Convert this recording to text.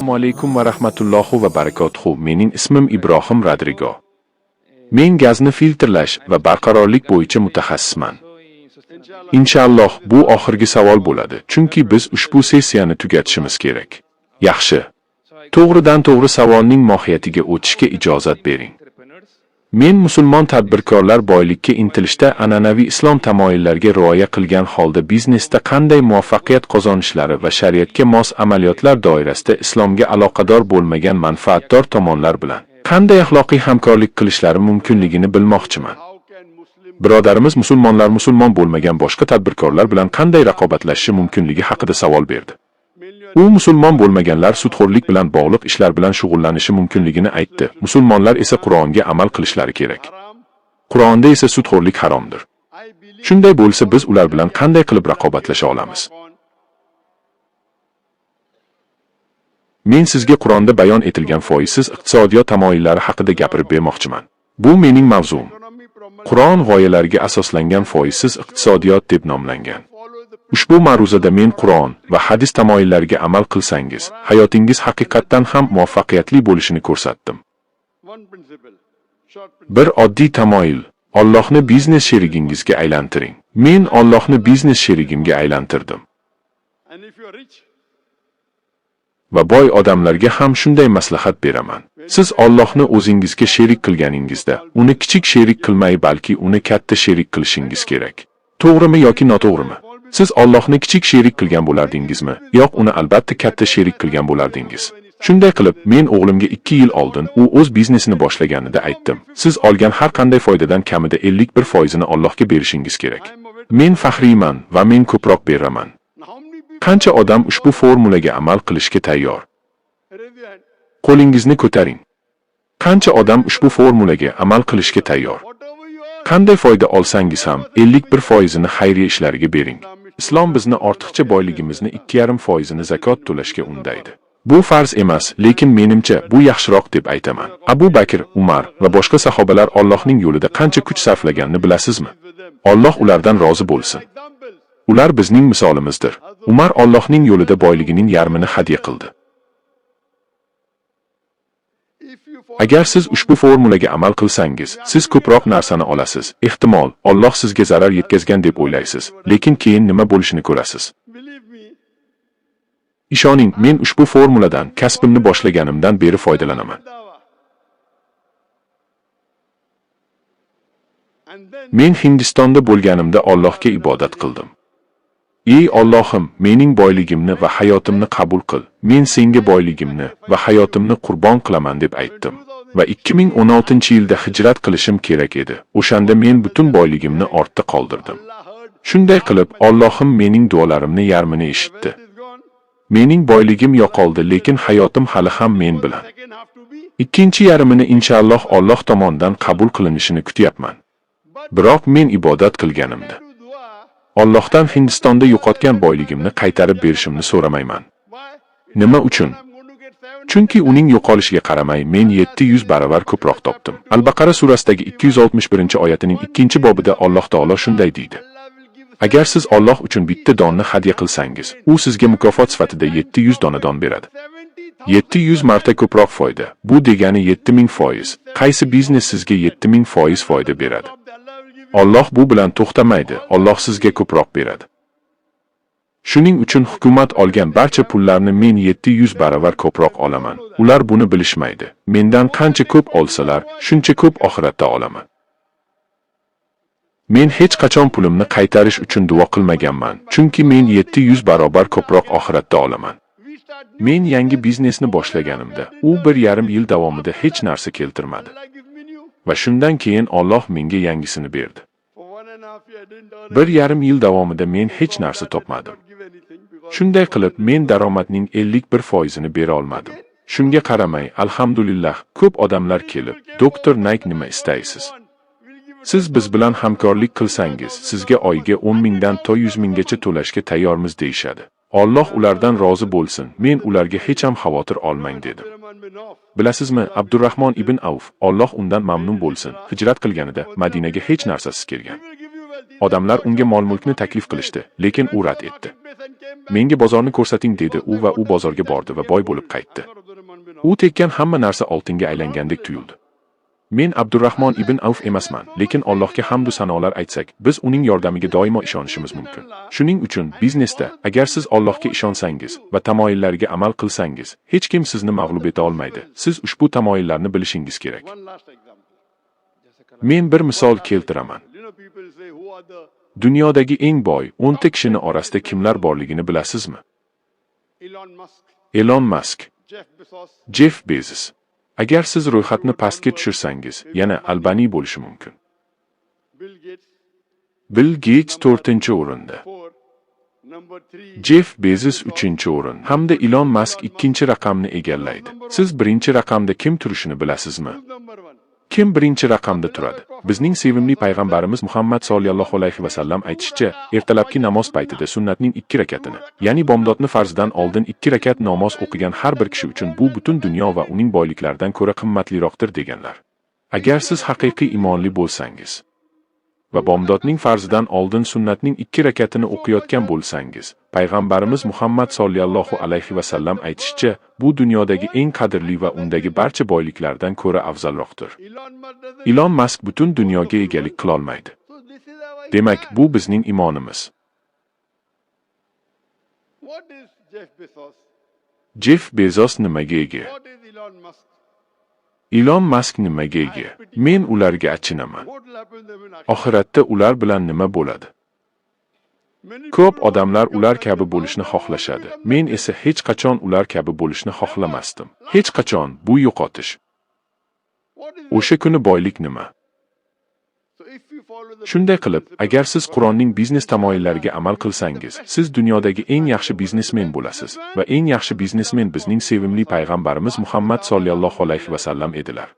Assalomu alaykum va rahmatullohi va barakatuhu. Mening ismim Ibrohim Rodrigo. Men gazni filtrlash va barqarorlik bo'yicha mutaxassisman. Inshaalloh bu oxirgi savol bo'ladi, chunki biz ushbu sessiyani tugatishimiz kerak. Yaxshi. To'g'ridan-to'g'ri savolning mohiyatiga o'tishga ijozat bering. Men musulmon tadbirkorlar boylikka intilishda an'anaviy islom tamoyillariga rioya qilgan holda biznesda qanday muvaffaqiyat qozonishlari va shariatga mos amaliyotlar doirasida islomga aloqador bo'lmagan manfaatdor tomonlar bilan qanday axloqiy hamkorlik qilishlari mumkinligini bilmoqchiman. Birodarimiz musulmonlar musulmon bo'lmagan boshqa tadbirkorlar bilan qanday raqobatlashishi mumkinligi haqida savol berdi. U musulmon bo'lmaganlar sudxo'rlik bilan bog'liq ishlar bilan shug'ullanishi mumkinligini aytdi. Musulmonlar esa Qur'onga amal qilishlari kerak. Qur'onda esa sudxo'rlik haromdir. Shunday bo'lsa biz ular bilan qanday qilib raqobatlasha olamiz? Men sizga Qur'onda bayon etilgan foizsiz iqtisodiyot tamoyillari haqida gapirib bermoqchiman. Bu mening mavzuim. Qur'on g'oyalariga asoslangan foizsiz iqtisodiyot deb nomlangan. Ushbu ma'ruzada men Qur'on va hadis tamoyillariga amal qilsangiz, hayotingiz haqiqatdan ham muvaffaqiyatli bo'lishini ko'rsatdim. Bir oddiy tamoyil: Allohni biznes sherigingizga aylantiring. Men Allohni biznes sherigimga aylantirdim. Va boy odamlarga ham shunday maslahat beraman. Siz Allohni o'zingizga sherik qilganingizda, uni kichik sherik qilmay, balki uni katta sherik qilishingiz kerak. To'g'rimi yoki noto'g'rimi? Siz Allohni kichik sherik qilgan bo'lardingizmi, yo'q uni albatta katta sherik qilgan bo'lardingiz. Shunday qilib, men o'g'limga 2 yil oldin u o'z biznesini boshlaganida aytdim. Siz olgan har qanday foydadan kamida 51% Allohga berishingiz kerak. Men faxriyman va men ko'proq beraman. Qancha odam ushbu formulaga amal qilishga tayyor? Qo'lingizni ko'taring. Qancha odam ushbu formulaga amal qilishga tayyor? Qanday foyda olsangiz ham 51% xayriya ishlariga bering. Islom bizni ortiqcha boyligimizni 2,5% zakot to'lashga undaydi. Bu farz emas, lekin menimcha bu yaxshiroq deb aytaman. Abu Bakr, Umar va boshqa sahobalar Allohning yo'lida qancha kuch sarflaganini bilasizmi? Alloh ulardan rozi bo'lsin. Ular bizning misolimizdir. Umar Allohning yo'lida boyligining yarmini hadya qildi. Agar siz ushbu formulaga amal qilsangiz, siz ko'proq narsani olasiz. Ehtimol, Alloh sizga zarar yetkazgan deb o'ylaysiz, lekin keyin nima bo'lishini ko'rasiz. Ishoning, men ushbu formuladan kasbimni boshlaganimdan beri foydalanaman. Men Hindistonda bo'lganimda Allohga ibodat qildim. Ey Allohim, mening boyligimni va hayotimni qabul qil. Men senga boyligimni va hayotimni qurbon qilaman deb aytdim. Va 2016-yilda hijrat qilishim kerak edi. O'shanda men butun boyligimni ortda qoldirdim. Shunday qilib, Allohim mening duolarimni yarmini eshitdi. Mening boyligim yo'qoldi, lekin hayotim hali ham men bilan. Ikkinchi yarmini inshaalloh Alloh tomonidan qabul qilinishini kutyapman. Biroq men ibodat qilganimda Allohdan Hindistonda yo'qotgan boyligimni qaytarib berishimni so'ramayman. Nima uchun? Chunki uning yo'qolishiga qaramay men 700 baravar ko'proq topdim. Al-Baqara surasidagi 261-oyatining 2-bobida Alloh taolo shunday deydi: Agar siz Alloh uchun bitta donni hadya qilsangiz, u sizga mukofot sifatida 700 donadan beradi. 700 marta ko'proq foyda. Bu degani 7000%. Qaysi biznes sizga 7000% foyda beradi? Alloh bu bilan to'xtamaydi. Alloh sizga ko'proq beradi. Shuning uchun hukumat olgan barcha pullarni men 700 baravar ko'proq olaman. Ular buni bilishmaydi. Mendan qancha ko'p olsalar, shuncha ko'p oxiratda olaman. Men hech qachon pulimni qaytarish uchun duo qilmaganman, chunki men 700 barobar ko'proq oxiratda olaman. Men yangi biznesni boshlaganimda, u 1,5 yil davomida hech narsa keltirmadi. Va shundan keyin Alloh menga yangisini berdi. 1,5 yil davomida men hech narsa topmadim. Shunday qilib, men daromadning 51%ni bera olmadim. Shunga qaramay, alhamdulillah, ko'p odamlar kelib, "Doktor Nayk, nima istaysiz? Siz biz bilan hamkorlik qilsangiz, sizga oyiga 10 mingdan to 100 minggacha to'lashga tayyormiz" deyshadi. Alloh ulardan rozi bo'lsin. Men ularga hech ham xavotir olmang dedim. Bilasizmi, Abdurrahmon ibn Avf, Alloh undan mamnun bo'lsin, hijrat qilganida Madinaga hech narsasiz kelgan. Odamlar unga mol-mulkni taklif qilishdi, lekin u rad etdi. Menga bozorni ko'rsating dedi u va u bozorga bordi va boy bo'lib qaytdi. U tekkan hamma narsa oltinga aylangandek tuyuldi. Men Abdurrahmon ibn Avf emasman, lekin Allohga hamd va sanolar aytsak, biz uning yordamiga doimo ishonishimiz mumkin. Shuning uchun biznesda agar siz Allohga ishonsangiz va tamoyillarga amal qilsangiz, hech kim sizni mag'lub eta olmaydi. Siz ushbu tamoyillarni bilishingiz kerak. Men bir misol keltiraman. Dunyodagi eng boy 10 ta kishini orasida kimlar borligini bilasizmi? Elon Musk, Jeff Bezos. Agar siz ro'yxatni pastga tushirsangiz, yana Albani bo'lishi mumkin. Bill Gates 4-o'rinda. Jeff Bezos 3-o'rin hamda Elon Musk 2-raqamni egallaydi. Siz 1-raqamda kim turishini bilasizmi? Kim 1-raqamda turadi? Bizning sevimli payg'ambarimiz Muhammad sollallohu alayhi va sallam aytishicha, ertalabki namoz paytida sunnatning 2 rakatini, ya'ni bomdodni farzidan oldin 2 rakat namoz o'qigan har bir kishi uchun bu butun dunyo va uning boyliklaridan ko'ra qimmatliroqdir deganlar. Agar siz haqiqiy iymonli bo'lsangiz va bomdodning farzidan oldin sunnatning 2 rakatini o'qiyotgan bo'lsangiz, payg'ambarimiz Muhammad sollallohu alayhi va sallam aytishicha, bu dunyodagi eng qadrli va undagi barcha boyliklardan ko'ra afzalroqdir. Elon Musk butun dunyoga egalik qila olmaydi. Demak, bu bizning iymonimiz. Jeff Bezos nimaga ega? Elon Musk nimaga ega? Men ularga achinaman. Oxiratda ular bilan nima bo'ladi? Ko'p odamlar ular kabi bo'lishni xohlashadi. Men esa hech qachon ular kabi bo'lishni xohlamasdim. Hech qachon bu yo'qotish. O'sha kuni boylik nima? Shunday qilib, agar siz Qur'onning biznes tamoyillariga amal qilsangiz, siz dunyodagi eng yaxshi biznesmen bo'lasiz va eng yaxshi biznesmen bizning sevimli payg'ambarimiz Muhammad sollallohu alayhi va sallam edilar.